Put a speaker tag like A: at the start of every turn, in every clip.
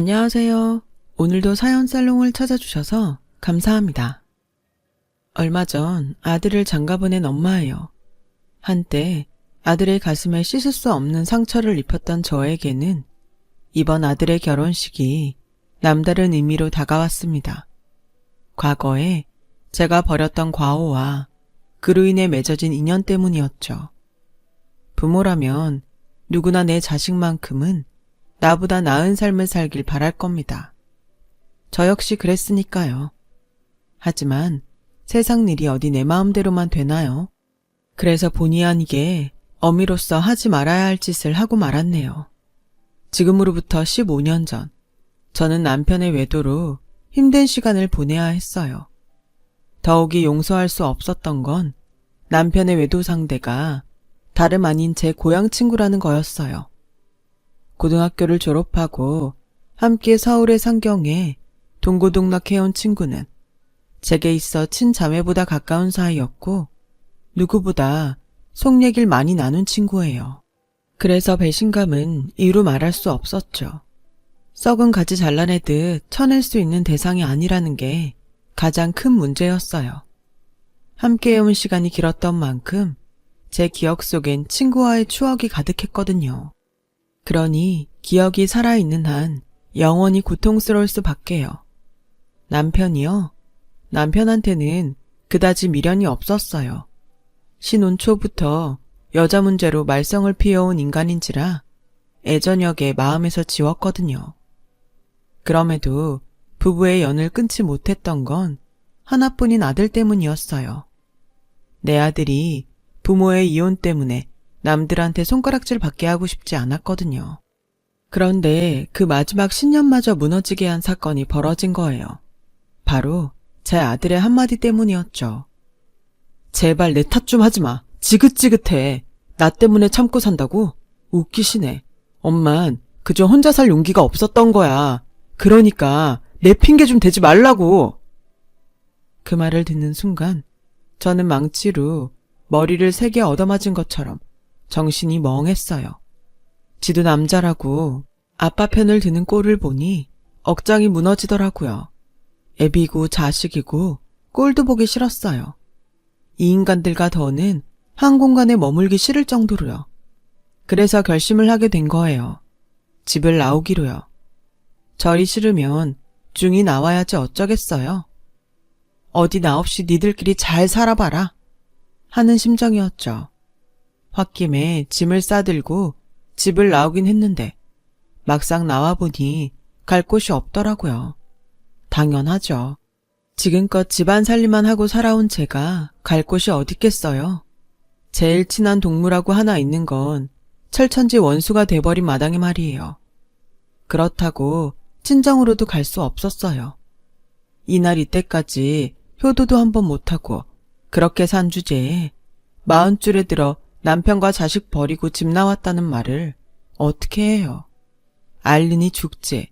A: 안녕하세요. 오늘도 사연 살롱을 찾아주셔서 감사합니다. 얼마 전 아들을 장가보낸 엄마예요. 한때 아들의 가슴에 씻을 수 없는 상처를 입혔던 저에게는 이번 아들의 결혼식이 남다른 의미로 다가왔습니다. 과거에 제가 벌였던 과오와 그로 인해 맺어진 인연 때문이었죠. 부모라면 누구나 내 자식만큼은 나보다 나은 삶을 살길 바랄 겁니다. 저 역시 그랬으니까요. 하지만 세상 일이 어디 내 마음대로만 되나요? 그래서 본의 아니게 어미로서 하지 말아야 할 짓을 하고 말았네요. 지금으로부터 15년 전, 저는 남편의 외도로 힘든 시간을 보내야 했어요. 더욱이 용서할 수 없었던 건 남편의 외도 상대가 다름 아닌 제 고향 친구라는 거였어요. 고등학교를 졸업하고 함께 서울의 상경에 동고동락해온 친구는 제게 있어 친자매보다 가까운 사이였고 누구보다 속 얘기를 많이 나눈 친구예요. 그래서 배신감은 이루 말할 수 없었죠. 썩은 가지 잘라내듯 쳐낼 수 있는 대상이 아니라는 게 가장 큰 문제였어요. 함께 해온 시간이 길었던 만큼 제 기억 속엔 친구와의 추억이 가득했거든요. 그러니 기억이 살아있는 한 영원히 고통스러울 수밖에요. 남편이요? 남편한테는 그다지 미련이 없었어요. 신혼 초부터 여자 문제로 말썽을 피워온 인간인지라 애저녁에 마음에서 지웠거든요. 그럼에도 부부의 연을 끊지 못했던 건 하나뿐인 아들 때문이었어요. 내 아들이 부모의 이혼 때문에 남들한테 손가락질 받게 하고 싶지 않았거든요. 그런데 그 마지막 신념마저 무너지게 한 사건이 벌어진 거예요. 바로 제 아들의 한마디 때문이었죠. 제발 내 탓 좀 하지 마. 지긋지긋해. 나 때문에 참고 산다고? 웃기시네. 엄만 그저 혼자 살 용기가 없었던 거야. 그러니까 내 핑계 좀 대지 말라고. 그 말을 듣는 순간 저는 망치로 머리를 3개 얻어맞은 것처럼 정신이 멍했어요. 지도 남자라고 아빠 편을 드는 꼴을 보니 억장이 무너지더라고요. 애비고 자식이고 꼴도 보기 싫었어요. 이 인간들과 더는 한 공간에 머물기 싫을 정도로요. 그래서 결심을 하게 된 거예요. 집을 나오기로요. 저리 싫으면 중이 나와야지 어쩌겠어요. 어디 나 없이 니들끼리 잘 살아봐라 하는 심정이었죠. 홧김에 짐을 싸들고 집을 나오긴 했는데 막상 나와보니 갈 곳이 없더라고요. 당연하죠. 지금껏 집안 살림만 하고 살아온 제가 갈 곳이 어딨겠어요. 제일 친한 동물하고 하나 있는 건 철천지 원수가 돼버린 마당에 말이에요. 그렇다고 친정으로도 갈 수 없었어요. 이날 이때까지 효도도 한번 못하고 그렇게 산 주제에 40줄에 들어 남편과 자식 버리고 집 나왔다는 말을 어떻게 해요? 알르니 죽지.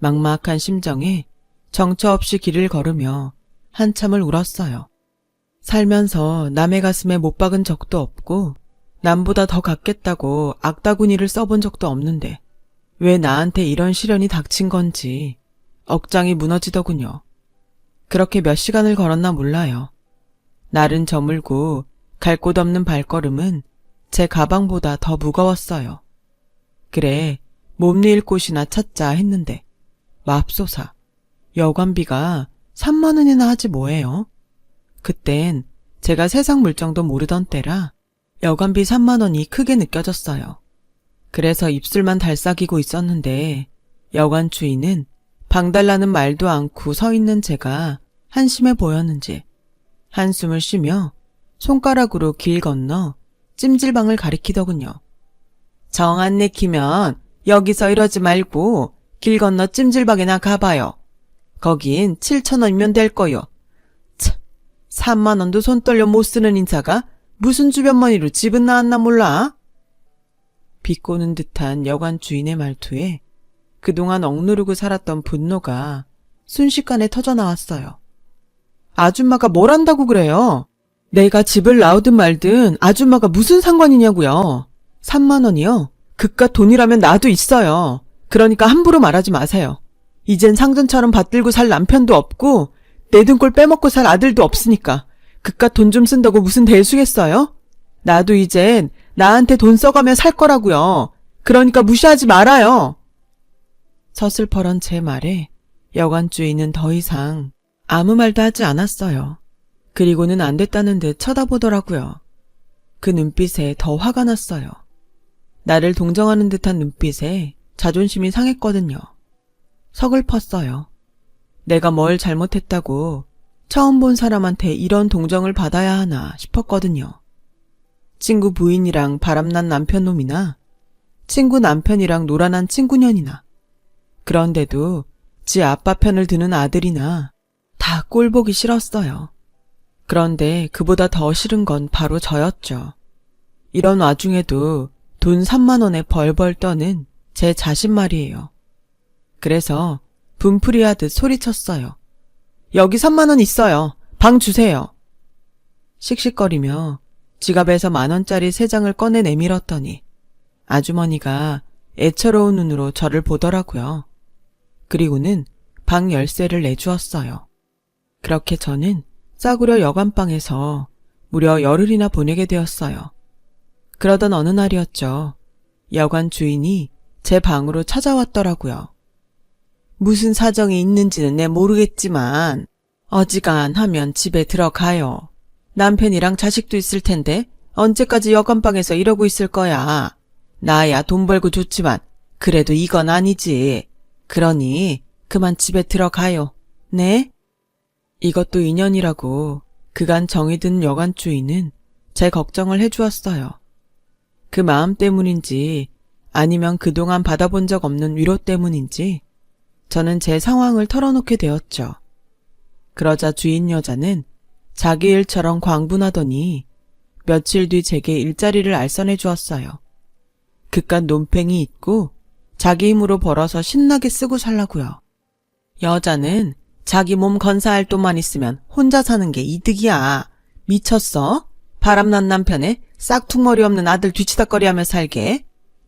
A: 막막한 심정에 정처 없이 길을 걸으며 한참을 울었어요. 살면서 남의 가슴에 못 박은 적도 없고 남보다 더 갖겠다고 악다구니를 써본 적도 없는데 왜 나한테 이런 시련이 닥친 건지 억장이 무너지더군요. 그렇게 몇 시간을 걸었나 몰라요. 날은 저물고 갈 곳 없는 발걸음은 제 가방보다 더 무거웠어요. 그래, 몸 뉘일 곳이나 찾자 했는데 맙소사, 여관비가 3만 원이나 하지 뭐예요? 그땐 제가 세상 물정도 모르던 때라 여관비 3만 원이 크게 느껴졌어요. 그래서 입술만 달싹이고 있었는데 여관 주인은 방 달라는 말도 않고 서 있는 제가 한심해 보였는지 한숨을 쉬며 손가락으로 길 건너 찜질방을 가리키더군요. 정 안 내키면 여기서 이러지 말고 길 건너 찜질방이나 가봐요. 거긴 7,000원이면 될 거요. 참, 3만 원도 손 떨려 못 쓰는 인사가 무슨 주변머니로 집은 나왔나 몰라? 비꼬는 듯한 여관 주인의 말투에 그동안 억누르고 살았던 분노가 순식간에 터져나왔어요. 아줌마가 뭘 한다고 그래요? 내가 집을 나오든 말든 아줌마가 무슨 상관이냐고요. 3만 원이요? 그깟 돈이라면 나도 있어요. 그러니까 함부로 말하지 마세요. 이젠 상전처럼 받들고 살 남편도 없고 내 등골 빼먹고 살 아들도 없으니까 그깟 돈 좀 쓴다고 무슨 대수겠어요? 나도 이젠 나한테 돈 써가며 살 거라고요. 그러니까 무시하지 말아요. 서슬퍼런 제 말에 여관 주인은 더 이상 아무 말도 하지 않았어요. 그리고는 안 됐다는 듯 쳐다보더라고요. 그 눈빛에 더 화가 났어요. 나를 동정하는 듯한 눈빛에 자존심이 상했거든요. 서글펐어요. 내가 뭘 잘못했다고 처음 본 사람한테 이런 동정을 받아야 하나 싶었거든요. 친구 부인이랑 바람난 남편놈이나 친구 남편이랑 노란한 친구년이나 그런데도 지 아빠 편을 드는 아들이나 다 꼴보기 싫었어요. 그런데 그보다 더 싫은 건 바로 저였죠. 이런 와중에도 돈 3만 원에 벌벌 떠는 제 자신 말이에요. 그래서 분풀이하듯 소리쳤어요. 여기 3만 원 있어요. 방 주세요. 씩씩거리며 지갑에서 10,000원짜리 3장을 꺼내 내밀었더니 아주머니가 애처로운 눈으로 저를 보더라고요. 그리고는 방 열쇠를 내주었어요. 그렇게 저는 싸구려 여관방에서 무려 열흘이나 보내게 되었어요. 그러던 어느 날이었죠. 여관 주인이 제 방으로 찾아왔더라고요. 무슨 사정이 있는지는 내 모르겠지만 어지간하면 집에 들어가요. 남편이랑 자식도 있을 텐데 언제까지 여관방에서 이러고 있을 거야. 나야 돈 벌고 좋지만 그래도 이건 아니지. 그러니 그만 집에 들어가요. 네? 이것도 인연이라고 그간 정이 든 여관 주인은 제 걱정을 해주었어요. 그 마음 때문인지 아니면 그동안 받아본 적 없는 위로 때문인지 저는 제 상황을 털어놓게 되었죠. 그러자 주인 여자는 자기 일처럼 광분하더니 며칠 뒤 제게 일자리를 알선해 주었어요. 그깟 논팽이 있고 자기 힘으로 벌어서 신나게 쓰고 살라고요. 여자는 자기 몸 건사할 돈만 있으면 혼자 사는 게 이득이야. 미쳤어? 바람난 남편에 싹퉁머리 없는 아들 뒤치다꺼리하며 살게.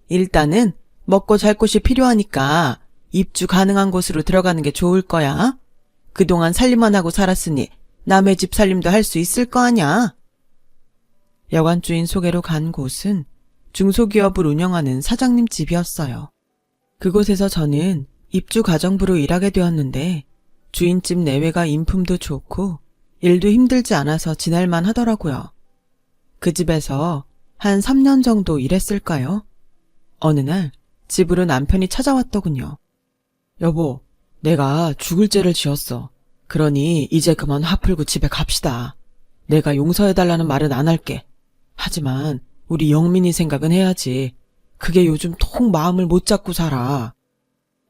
A: 일단은 먹고 잘 곳이 필요하니까 입주 가능한 곳으로 들어가는 게 좋을 거야. 그동안 살림만 하고 살았으니 남의 집 살림도 할 수 있을 거 아냐. 여관주인 소개로 간 곳은 중소기업을 운영하는 사장님 집이었어요. 그곳에서 저는 입주 가정부로 일하게 되었는데 주인집 내외가 인품도 좋고 일도 힘들지 않아서 지낼만 하더라고요. 그 집에서 한 3년 정도 일했을까요? 어느 날 집으로 남편이 찾아왔더군요. 여보, 내가 죽을 죄를 지었어. 그러니 이제 그만 화 풀고 집에 갑시다. 내가 용서해달라는 말은 안 할게. 하지만 우리 영민이 생각은 해야지. 그게 요즘 통 마음을 못 잡고 살아.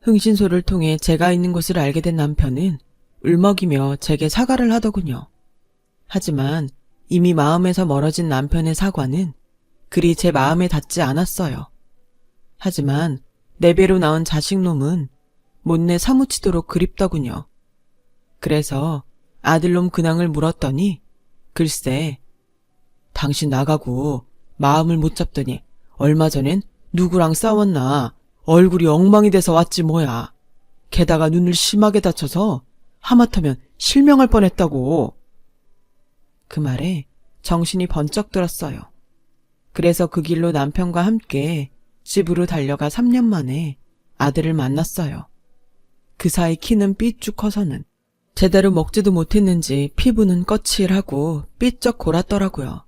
A: 흥신소를 통해 제가 있는 곳을 알게 된 남편은 울먹이며 제게 사과를 하더군요. 하지만 이미 마음에서 멀어진 남편의 사과는 그리 제 마음에 닿지 않았어요. 하지만 내 배로 낳은 자식놈은 못내 사무치도록 그립더군요. 그래서 아들놈 근황을 물었더니 글쎄, 당신 나가고 마음을 못 잡더니 얼마 전엔 누구랑 싸웠나 얼굴이 엉망이 돼서 왔지 뭐야. 게다가 눈을 심하게 다쳐서 하마터면 실명할 뻔했다고. 그 말에 정신이 번쩍 들었어요. 그래서 그 길로 남편과 함께 집으로 달려가 3년 만에 아들을 만났어요. 그 사이 키는 삐쭉 커서는 제대로 먹지도 못했는지 피부는 거칠하고 삐쩍 골았더라고요.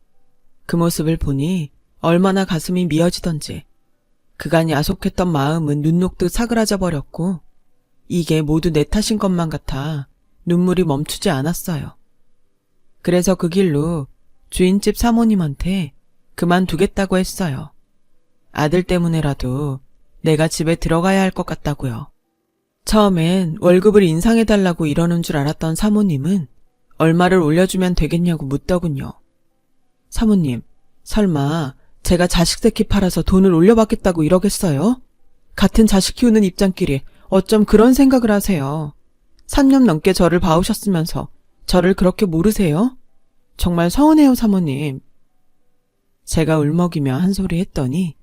A: 그 모습을 보니 얼마나 가슴이 미어지던지 그간 야속했던 마음은 눈 녹듯 사그라져 버렸고 이게 모두 내 탓인 것만 같아 눈물이 멈추지 않았어요. 그래서 그 길로 주인집 사모님한테 그만두겠다고 했어요. 아들 때문에라도 내가 집에 들어가야 할 것 같다고요. 처음엔 월급을 인상해달라고 이러는 줄 알았던 사모님은 얼마를 올려주면 되겠냐고 묻더군요. 사모님, 설마 제가 자식 새끼 팔아서 돈을 올려받겠다고 이러겠어요? 같은 자식 키우는 입장끼리 어쩜 그런 생각을 하세요? 3년 넘게 저를 봐오셨으면서 저를 그렇게 모르세요? 정말 서운해요, 사모님. 제가 울먹이며 한 소리 했더니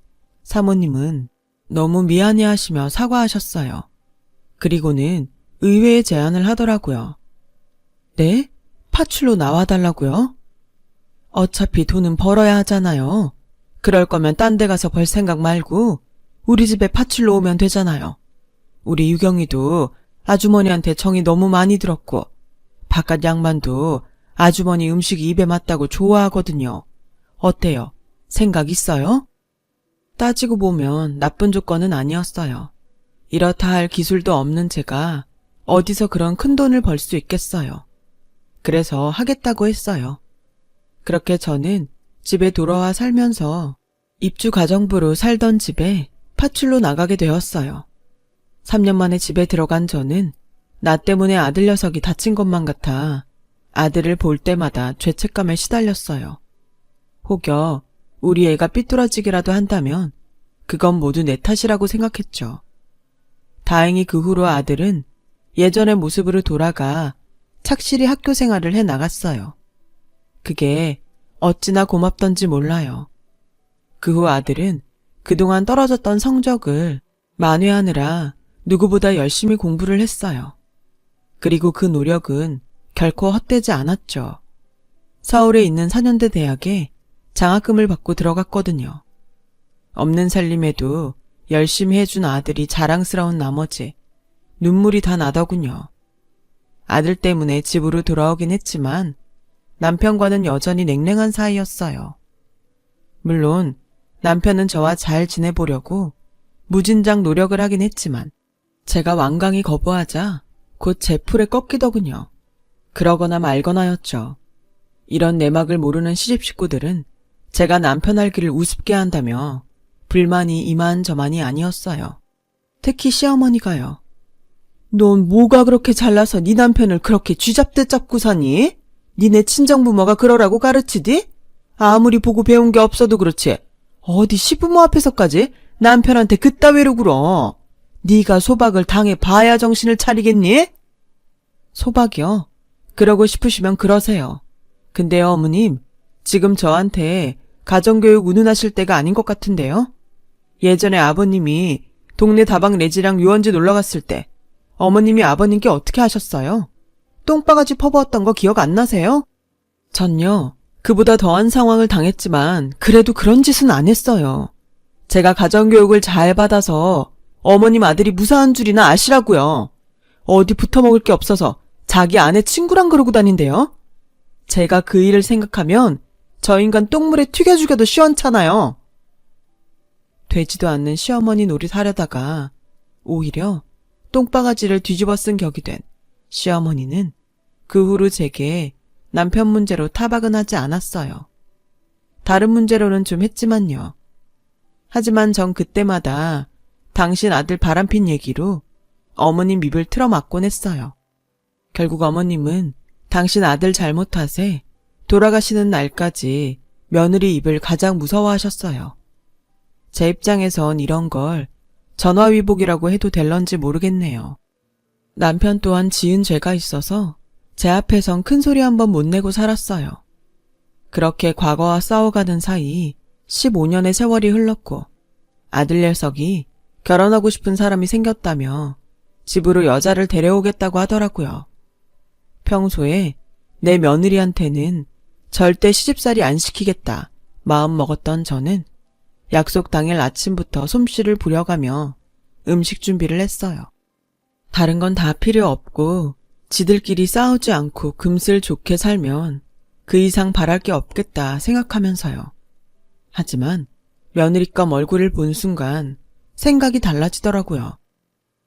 A: 사모님은 너무 미안해하시며 사과하셨어요. 그리고는 의외의 제안을 하더라고요. 네? 파출로 나와달라고요? 어차피 돈은 벌어야 하잖아요. 그럴 거면 딴 데 가서 벌 생각 말고 우리 집에 파출로 오면 되잖아요. 우리 유경이도 아주머니한테 정이 너무 많이 들었고 바깥 양반도 아주머니 음식이 입에 맞다고 좋아하거든요. 어때요? 생각 있어요? 따지고 보면 나쁜 조건은 아니었어요. 이렇다 할 기술도 없는 제가 어디서 그런 큰 돈을 벌 수 있겠어요. 그래서 하겠다고 했어요. 그렇게 저는 집에 돌아와 살면서 입주 가정부로 살던 집에 파출로 나가게 되었어요. 3년 만에 집에 들어간 저는 나 때문에 아들 녀석이 다친 것만 같아 아들을 볼 때마다 죄책감에 시달렸어요. 혹여 우리 애가 삐뚤어지기라도 한다면 그건 모두 내 탓이라고 생각했죠. 다행히 그 후로 아들은 예전의 모습으로 돌아가 착실히 학교 생활을 해 나갔어요. 그게 어찌나 고맙던지 몰라요. 그 후 아들은 그동안 떨어졌던 성적을 만회하느라 누구보다 열심히 공부를 했어요. 그리고 그 노력은 결코 헛되지 않았죠. 서울에 있는 4년대 대학에 장학금을 받고 들어갔거든요. 없는 살림에도 열심히 해준 아들이 자랑스러운 나머지 눈물이 다 나더군요. 아들 때문에 집으로 돌아오긴 했지만 남편과는 여전히 냉랭한 사이였어요. 물론 남편은 저와 잘 지내보려고 무진장 노력을 하긴 했지만 제가 완강히 거부하자 곧 제 풀에 꺾이더군요. 그러거나 말거나였죠. 이런 내막을 모르는 시집 식구들은 제가 남편 알기를 우습게 한다며 불만이 이만저만이 아니었어요. 특히 시어머니가요. 넌 뭐가 그렇게 잘나서 네 남편을 그렇게 쥐잡듯 잡고 사니? 니네 친정부모가 그러라고 가르치디? 아무리 보고 배운 게 없어도 그렇지 어디 시부모 앞에서까지 남편한테 그따위로 굴어. 네가 소박을 당해봐야 정신을 차리겠니? 소박이요? 그러고 싶으시면 그러세요. 근데요 어머님, 지금 저한테 가정교육 운운하실 때가 아닌 것 같은데요? 예전에 아버님이 동네 다방 레지랑 유원지 놀러갔을 때 어머님이 아버님께 어떻게 하셨어요? 똥바가지 퍼부었던 거 기억 안 나세요? 전요, 그보다 더한 상황을 당했지만 그래도 그런 짓은 안 했어요. 제가 가정교육을 잘 받아서 어머님 아들이 무사한 줄이나 아시라고요. 어디 붙어먹을 게 없어서 자기 아내 친구랑 그러고 다닌대요. 제가 그 일을 생각하면 저 인간 똥물에 튀겨 죽여도 시원찮아요. 되지도 않는 시어머니 노릇하려다가 오히려 똥바가지를 뒤집어 쓴 격이 된 시어머니는 그 후로 제게 남편 문제로 타박은 하지 않았어요. 다른 문제로는 좀 했지만요. 하지만 전 그때마다 당신 아들 바람핀 얘기로 어머님 입을 틀어막곤 했어요. 결국 어머님은 당신 아들 잘못 탓에 돌아가시는 날까지 며느리 입을 가장 무서워하셨어요. 제 입장에선 이런 걸 전화위복이라고 해도 될런지 모르겠네요. 남편 또한 지은 죄가 있어서 제 앞에선 큰소리 한번 못 내고 살았어요. 그렇게 과거와 싸워가는 사이 15년의 세월이 흘렀고 아들 녀석이 결혼하고 싶은 사람이 생겼다며 집으로 여자를 데려오겠다고 하더라고요. 평소에 내 며느리한테는 절대 시집살이 안 시키겠다 마음 먹었던 저는 약속 당일 아침부터 솜씨를 부려가며 음식 준비를 했어요. 다른 건 다 필요 없고 지들끼리 싸우지 않고 금슬 좋게 살면 그 이상 바랄 게 없겠다 생각하면서요. 하지만 며느리감 얼굴을 본 순간 생각이 달라지더라고요.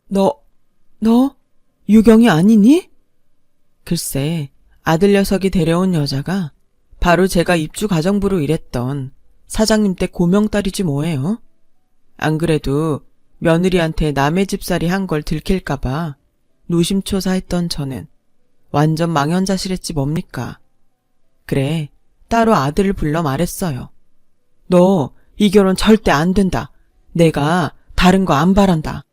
A: 너 유경이 아니니? 글쎄, 아들 녀석이 데려온 여자가 바로 제가 입주 가정부로 일했던 사장님 댁 고명딸이지 뭐예요. 안 그래도 며느리한테 남의 집살이 한 걸 들킬까봐 노심초사했던 저는 완전 망연자실했지 뭡니까. 그래, 따로 아들을 불러 말했어요. 너 이 결혼 절대 안 된다. 내가 다른 거 안 바란다.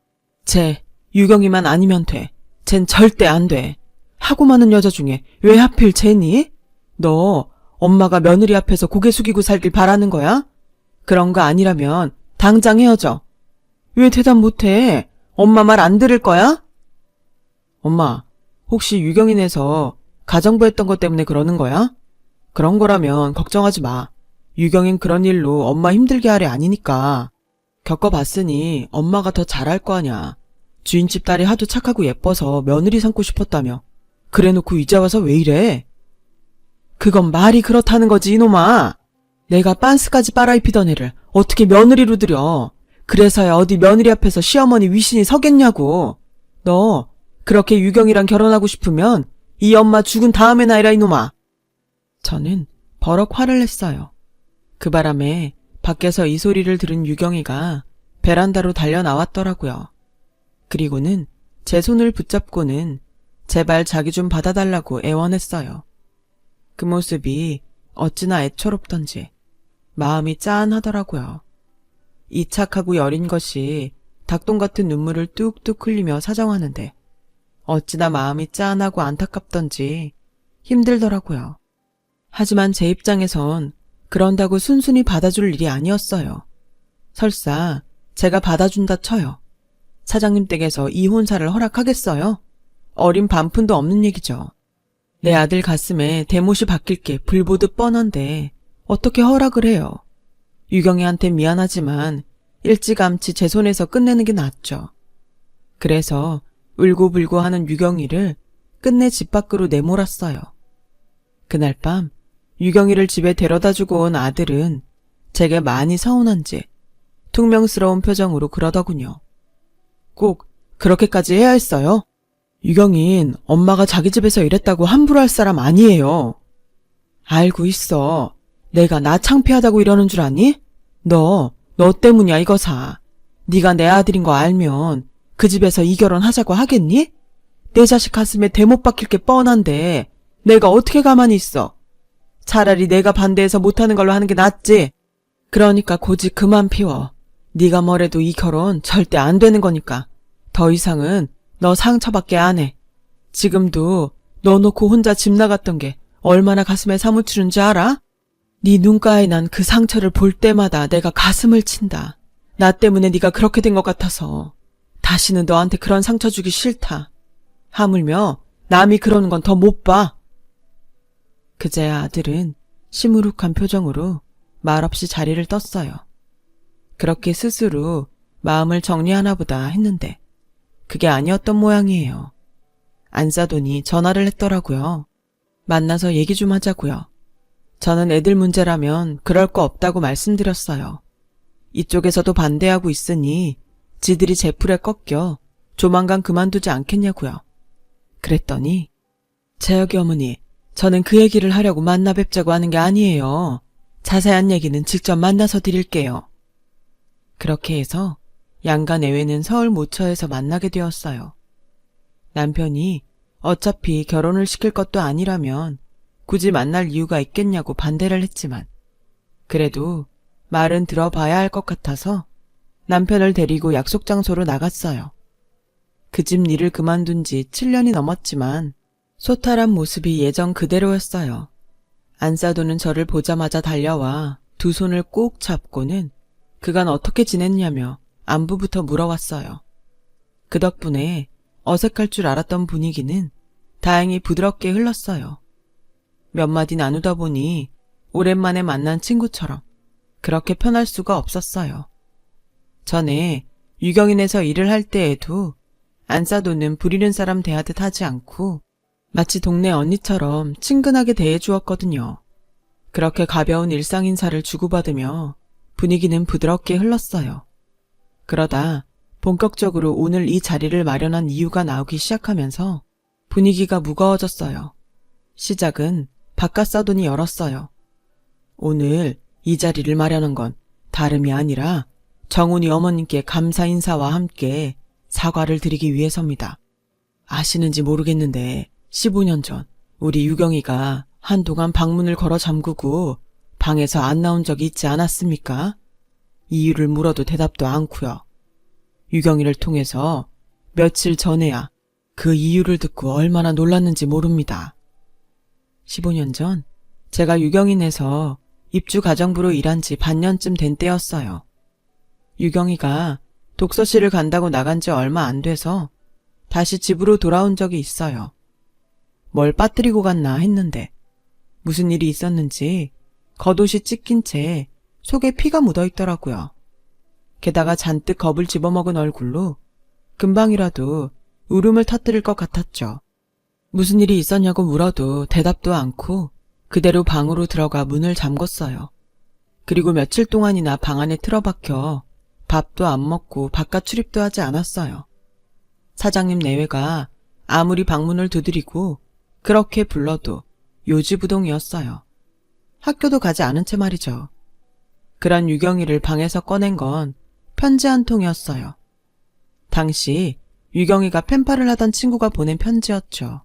A: 쟤 유경이만 아니면 돼. 쟨 절대 안 돼. 하고 많은 여자 중에 왜 하필 쟤니? 너 엄마가 며느리 앞에서 고개 숙이고 살길 바라는 거야? 그런 거 아니라면 당장 헤어져. 왜 대답 못해? 엄마 말 안 들을 거야? 엄마, 혹시 유경이네서 가정부 했던 것 때문에 그러는 거야? 그런 거라면 걱정하지 마. 유경인 그런 일로 엄마 힘들게 할 애 아니니까. 겪어봤으니 엄마가 더 잘할 거 아냐. 주인집 딸이 하도 착하고 예뻐서 며느리 삼고 싶었다며. 그래놓고 이제 와서 왜 이래? 그건 말이 그렇다는 거지, 이놈아. 내가 빤스까지 빨아입히던 애를 어떻게 며느리로 들여. 그래서야 어디 며느리 앞에서 시어머니 위신이 서겠냐고. 너 그렇게 유경이랑 결혼하고 싶으면 이 엄마 죽은 다음에 나이라, 이놈아. 저는 버럭 화를 냈어요. 그 바람에 밖에서 이 소리를 들은 유경이가 베란다로 달려 나왔더라고요. 그리고는 제 손을 붙잡고는 제발 자기 좀 받아달라고 애원했어요. 그 모습이 어찌나 애처롭던지 마음이 짠하더라고요. 이 착하고 여린 것이 닭똥 같은 눈물을 뚝뚝 흘리며 사정하는데 어찌나 마음이 짠하고 안타깝던지 힘들더라고요. 하지만 제 입장에선 그런다고 순순히 받아줄 일이 아니었어요. 설사 제가 받아준다 쳐요. 사장님 댁에서 이혼사를 허락하겠어요? 어린 반푼도 없는 얘기죠. 내 아들 가슴에 대못이 박힐 게 불보듯 뻔한데 어떻게 허락을 해요? 유경이한테 미안하지만 일찌감치 제 손에서 끝내는 게 낫죠. 그래서 울고불고 하는 유경이를 끝내 집 밖으로 내몰았어요. 그날 밤 유경이를 집에 데려다주고 온 아들은 제게 많이 서운한지 퉁명스러운 표정으로 그러더군요. 꼭 그렇게까지 해야 했어요? 유경인 엄마가 자기 집에서 일했다고 함부로 할 사람 아니에요. 알고 있어. 내가 나 창피하다고 이러는 줄 아니? 너 때문이야 이거사. 네가 내 아들인 거 알면 그 집에서 이 결혼 하자고 하겠니? 내 자식 가슴에 대못 박힐 게 뻔한데 내가 어떻게 가만히 있어. 차라리 내가 반대해서 못하는 걸로 하는 게 낫지. 그러니까 고집 그만 피워. 네가 뭐래도 이 결혼 절대 안 되는 거니까. 더 이상은 너 상처받게 안 해. 지금도 너 놓고 혼자 집 나갔던 게 얼마나 가슴에 사무치는지 알아? 네 눈가에 난 그 상처를 볼 때마다 내가 가슴을 친다. 나 때문에 네가 그렇게 된 것 같아서. 다시는 너한테 그런 상처 주기 싫다. 하물며 남이 그러는 건 더 못 봐. 그제야 아들은 시무룩한 표정으로 말없이 자리를 떴어요. 그렇게 스스로 마음을 정리하나 보다 했는데 그게 아니었던 모양이에요. 안사돈이 전화를 했더라고요. 만나서 얘기 좀 하자고요. 저는 애들 문제라면 그럴 거 없다고 말씀드렸어요. 이쪽에서도 반대하고 있으니 지들이 제 풀에 꺾여 조만간 그만두지 않겠냐고요. 그랬더니 재혁이 어머니, 저는 그 얘기를 하려고 만나 뵙자고 하는 게 아니에요. 자세한 얘기는 직접 만나서 드릴게요. 그렇게 해서 양가 내외는 서울 모처에서 만나게 되었어요. 남편이 어차피 결혼을 시킬 것도 아니라면 굳이 만날 이유가 있겠냐고 반대를 했지만 그래도 말은 들어봐야 할 것 같아서 남편을 데리고 약속 장소로 나갔어요. 그 집 일을 그만둔 지 7년이 넘었지만 소탈한 모습이 예전 그대로였어요. 안사돈은 저를 보자마자 달려와 두 손을 꼭 잡고는 그간 어떻게 지냈냐며 안부부터 물어왔어요. 그 덕분에 어색할 줄 알았던 분위기는 다행히 부드럽게 흘렀어요. 몇 마디 나누다 보니 오랜만에 만난 친구처럼 그렇게 편할 수가 없었어요. 전에 유경인에서 일을 할 때에도 안사돈은 부리는 사람 대하듯 하지 않고 마치 동네 언니처럼 친근하게 대해주었거든요. 그렇게 가벼운 일상 인사를 주고받으며 분위기는 부드럽게 흘렀어요. 그러다 본격적으로 오늘 이 자리를 마련한 이유가 나오기 시작하면서 분위기가 무거워졌어요. 시작은 바깥사돈이 열었어요. 오늘 이 자리를 마련한 건 다름이 아니라 정훈이 어머님께 감사 인사와 함께 사과를 드리기 위해서입니다. 아시는지 모르겠는데 15년 전 우리 유경이가 한동안 방문을 걸어 잠그고 방에서 안 나온 적이 있지 않았습니까? 이유를 물어도 대답도 않고요. 유경이를 통해서 며칠 전에야 그 이유를 듣고 얼마나 놀랐는지 모릅니다. 15년 전 제가 유경인에서 입주 가정부로 일한 지 반년쯤 된 때였어요. 유경이가 독서실을 간다고 나간 지 얼마 안 돼서 다시 집으로 돌아온 적이 있어요. 뭘 빠뜨리고 갔나 했는데 무슨 일이 있었는지 겉옷이 찢긴 채 속에 피가 묻어 있더라고요. 게다가 잔뜩 겁을 집어먹은 얼굴로 금방이라도 울음을 터뜨릴 것 같았죠. 무슨 일이 있었냐고 물어도 대답도 않고 그대로 방으로 들어가 문을 잠궜어요. 그리고 며칠 동안이나 방 안에 틀어박혀 밥도 안 먹고 바깥 출입도 하지 않았어요. 사장님 내외가 아무리 방문을 두드리고 그렇게 불러도 요지부동이었어요. 학교도 가지 않은 채 말이죠. 그런 유경이를 방에서 꺼낸 건 편지 한 통이었어요. 당시 유경이가 펜팔을 하던 친구가 보낸 편지였죠.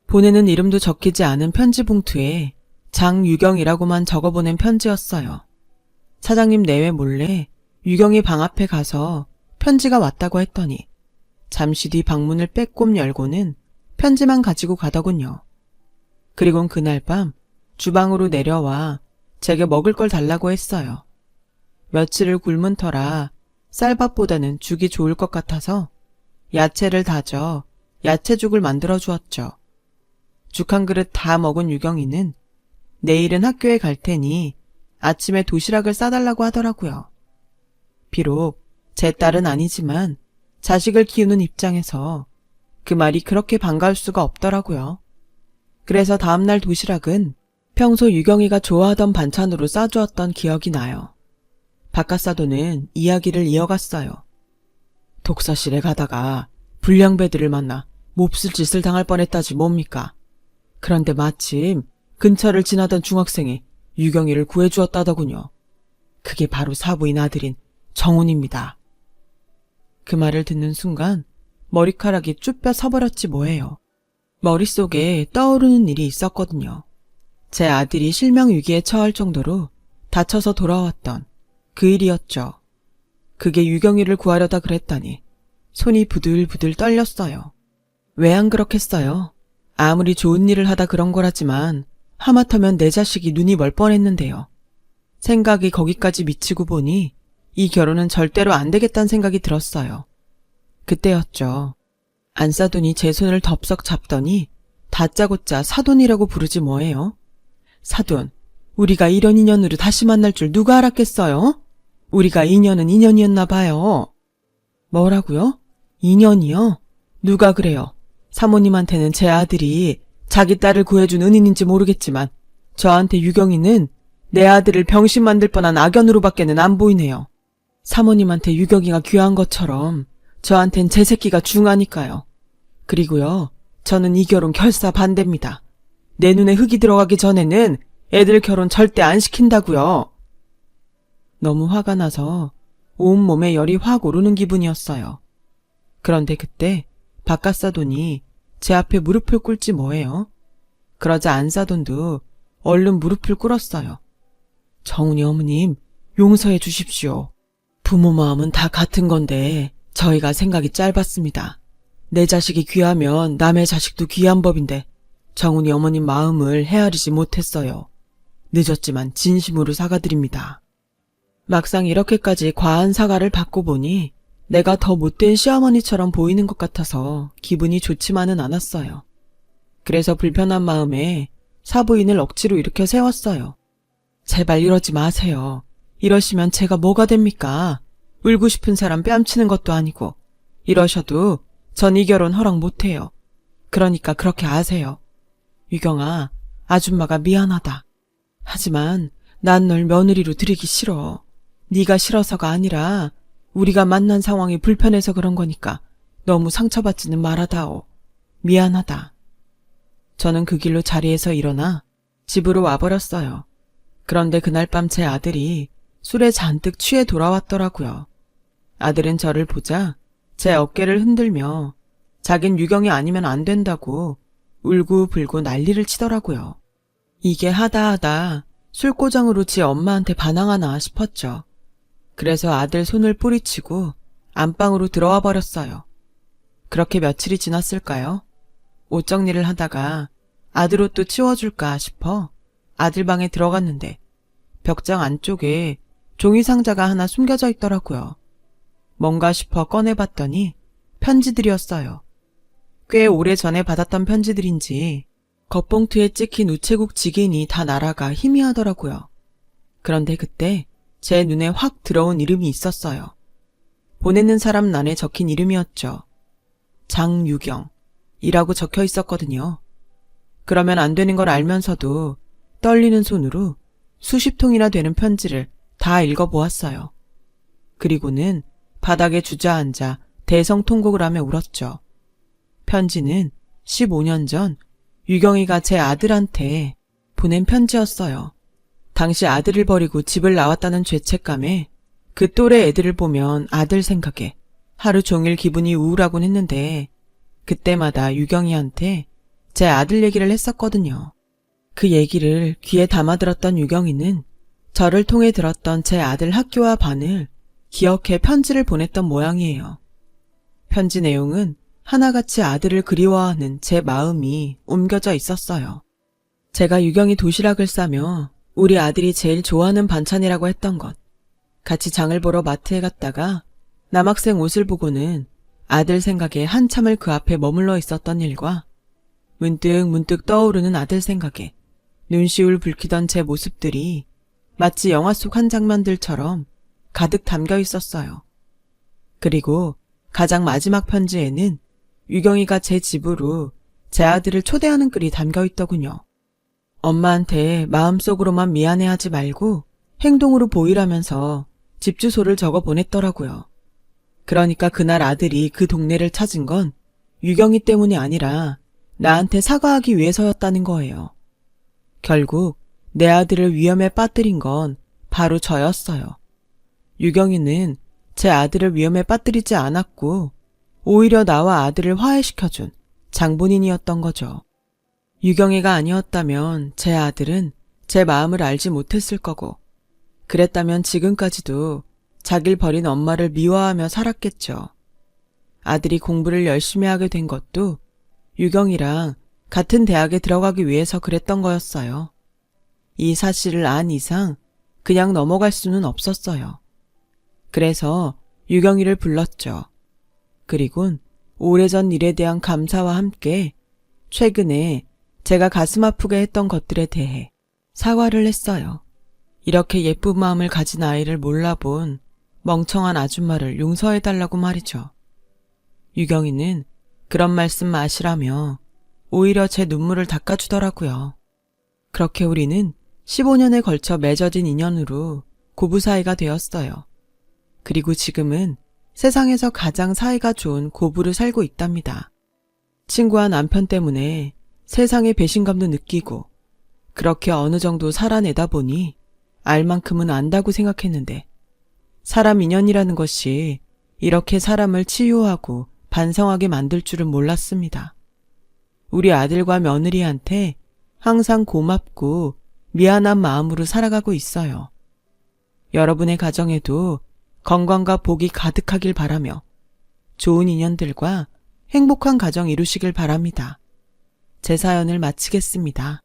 A: 보내는 이름도 적히지 않은 편지 봉투에 장유경이라고만 적어보낸 편지였어요. 사장님 내외 몰래 유경이 방 앞에 가서 편지가 왔다고 했더니 잠시 뒤 방문을 빼꼼 열고는 편지만 가지고 가더군요. 그리곤 그날 밤 주방으로 내려와 제게 먹을 걸 달라고 했어요. 며칠을 굶은 터라 쌀밥보다는 죽이 좋을 것 같아서 야채를 다져 야채죽을 만들어 주었죠. 죽 한 그릇 다 먹은 유경이는 내일은 학교에 갈 테니 아침에 도시락을 싸달라고 하더라고요. 비록 제 딸은 아니지만 자식을 키우는 입장에서 그 말이 그렇게 반가울 수가 없더라고요. 그래서 다음날 도시락은 평소 유경이가 좋아하던 반찬으로 싸주었던 기억이 나요. 바깥사도는 이야기를 이어갔어요. 독서실에 가다가 불량배들을 만나 몹쓸 짓을 당할 뻔했다지 뭡니까? 그런데 마침 근처를 지나던 중학생이 유경이를 구해주었다더군요. 그게 바로 사부인 아들인 정훈입니다. 그 말을 듣는 순간 머리카락이 쭈뼛 서버렸지 뭐예요. 머릿속에 떠오르는 일이 있었거든요. 제 아들이 실명위기에 처할 정도로 다쳐서 돌아왔던 그 일이었죠. 그게 유경이를 구하려다 그랬다니 손이 부들부들 떨렸어요. 왜 안 그렇겠어요? 아무리 좋은 일을 하다 그런 거라지만 하마터면 내 자식이 눈이 멀 뻔했는데요. 생각이 거기까지 미치고 보니 이 결혼은 절대로 안 되겠다는 생각이 들었어요. 그때였죠. 안사돈이 제 손을 덥석 잡더니 다짜고짜 사돈이라고 부르지 뭐예요? 사돈, 우리가 이런 인연으로 다시 만날 줄 누가 알았겠어요? 우리가 인연은 인연이었나 봐요. 뭐라고요? 인연이요? 누가 그래요? 사모님한테는 제 아들이 자기 딸을 구해준 은인인지 모르겠지만 저한테 유경이는 내 아들을 병신 만들 뻔한 악연으로밖에는 안 보이네요. 사모님한테 유경이가 귀한 것처럼 저한텐 제 새끼가 중하니까요. 그리고요, 저는 이 결혼 결사 반대입니다. 내 눈에 흙이 들어가기 전에는 애들 결혼 절대 안 시킨다고요. 너무 화가 나서 온몸에 열이 확 오르는 기분이었어요. 그런데 그때 바깥사돈이 제 앞에 무릎을 꿇지 뭐예요. 그러자 안사돈도 얼른 무릎을 꿇었어요. 정훈이 어머님, 용서해 주십시오. 부모 마음은 다 같은 건데 저희가 생각이 짧았습니다. 내 자식이 귀하면 남의 자식도 귀한 법인데 정훈이 어머님 마음을 헤아리지 못했어요. 늦었지만 진심으로 사과드립니다. 막상 이렇게까지 과한 사과를 받고 보니 내가 더 못된 시어머니처럼 보이는 것 같아서 기분이 좋지만은 않았어요. 그래서 불편한 마음에 사부인을 억지로 일으켜 세웠어요. 제발 이러지 마세요. 이러시면 제가 뭐가 됩니까? 울고 싶은 사람 뺨치는 것도 아니고. 이러셔도 전 이 결혼 허락 못해요. 그러니까 그렇게 아세요. 유경아, 아줌마가 미안하다. 하지만 난 널 며느리로 들이기 싫어. 네가 싫어서가 아니라 우리가 만난 상황이 불편해서 그런 거니까 너무 상처받지는 말아다오. 미안하다. 저는 그 길로 자리에서 일어나 집으로 와버렸어요. 그런데 그날 밤 제 아들이 술에 잔뜩 취해 돌아왔더라고요. 아들은 저를 보자 제 어깨를 흔들며 자긴 유경이 아니면 안 된다고 울고불고 난리를 치더라고요. 이게 하다하다 술고장으로 지 엄마한테 반항하나 싶었죠. 그래서 아들 손을 뿌리치고 안방으로 들어와 버렸어요. 그렇게 며칠이 지났을까요? 옷 정리를 하다가 아들 옷도 치워줄까 싶어 아들 방에 들어갔는데 벽장 안쪽에 종이 상자가 하나 숨겨져 있더라고요. 뭔가 싶어 꺼내봤더니 편지들이었어요. 꽤 오래전에 받았던 편지들인지 겉봉투에 찍힌 우체국 직인이 다 날아가 희미하더라고요. 그런데 그때 제 눈에 확 들어온 이름이 있었어요. 보내는 사람 란에 적힌 이름이었죠. 장유경이라고 적혀 있었거든요. 그러면 안 되는 걸 알면서도 떨리는 손으로 수십 통이나 되는 편지를 다 읽어보았어요. 그리고는 바닥에 주저앉아 대성통곡을 하며 울었죠. 편지는 15년 전 유경이가 제 아들한테 보낸 편지였어요. 당시 아들을 버리고 집을 나왔다는 죄책감에 그 또래 애들을 보면 아들 생각에 하루 종일 기분이 우울하곤 했는데 그때마다 유경이한테 제 아들 얘기를 했었거든요. 그 얘기를 귀에 담아들었던 유경이는 저를 통해 들었던 제 아들 학교와 반을 기억해 편지를 보냈던 모양이에요. 편지 내용은 하나같이 아들을 그리워하는 제 마음이 옮겨져 있었어요. 제가 유경이 도시락을 싸며 우리 아들이 제일 좋아하는 반찬이라고 했던 것, 같이 장을 보러 마트에 갔다가 남학생 옷을 보고는 아들 생각에 한참을 그 앞에 머물러 있었던 일과 문득 떠오르는 아들 생각에 눈시울 붉히던 제 모습들이 마치 영화 속 한 장면들처럼 가득 담겨 있었어요. 그리고 가장 마지막 편지에는 유경이가 제 집으로 제 아들을 초대하는 글이 담겨 있더군요. 엄마한테 마음속으로만 미안해하지 말고 행동으로 보이라면서 집 주소를 적어 보냈더라고요. 그러니까 그날 아들이 그 동네를 찾은 건 유경이 때문이 아니라 나한테 사과하기 위해서였다는 거예요. 결국 내 아들을 위험에 빠뜨린 건 바로 저였어요. 유경이는 제 아들을 위험에 빠뜨리지 않았고 오히려 나와 아들을 화해시켜준 장본인이었던 거죠. 유경이가 아니었다면 제 아들은 제 마음을 알지 못했을 거고 그랬다면 지금까지도 자기를 버린 엄마를 미워하며 살았겠죠. 아들이 공부를 열심히 하게 된 것도 유경이랑 같은 대학에 들어가기 위해서 그랬던 거였어요. 이 사실을 안 이상 그냥 넘어갈 수는 없었어요. 그래서 유경이를 불렀죠. 그리곤 오래전 일에 대한 감사와 함께 최근에 제가 가슴 아프게 했던 것들에 대해 사과를 했어요. 이렇게 예쁜 마음을 가진 아이를 몰라본 멍청한 아줌마를 용서해달라고 말이죠. 유경이는 그런 말씀 마시라며 오히려 제 눈물을 닦아주더라고요. 그렇게 우리는 15년에 걸쳐 맺어진 인연으로 고부 사이가 되었어요. 그리고 지금은 세상에서 가장 사이가 좋은 고부를 살고 있답니다. 친구와 남편 때문에 세상의 배신감도 느끼고 그렇게 어느 정도 살아내다 보니 알 만큼은 안다고 생각했는데 사람 인연이라는 것이 이렇게 사람을 치유하고 반성하게 만들 줄은 몰랐습니다. 우리 아들과 며느리한테 항상 고맙고 미안한 마음으로 살아가고 있어요. 여러분의 가정에도 건강과 복이 가득하길 바라며 좋은 인연들과 행복한 가정 이루시길 바랍니다. 제 사연을 마치겠습니다.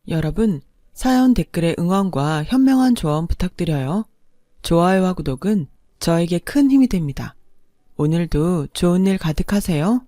A: 여러분, 사연 댓글에 응원과 현명한 조언 부탁드려요. 좋아요와 구독은 저에게 큰 힘이 됩니다. 오늘도 좋은 일 가득하세요.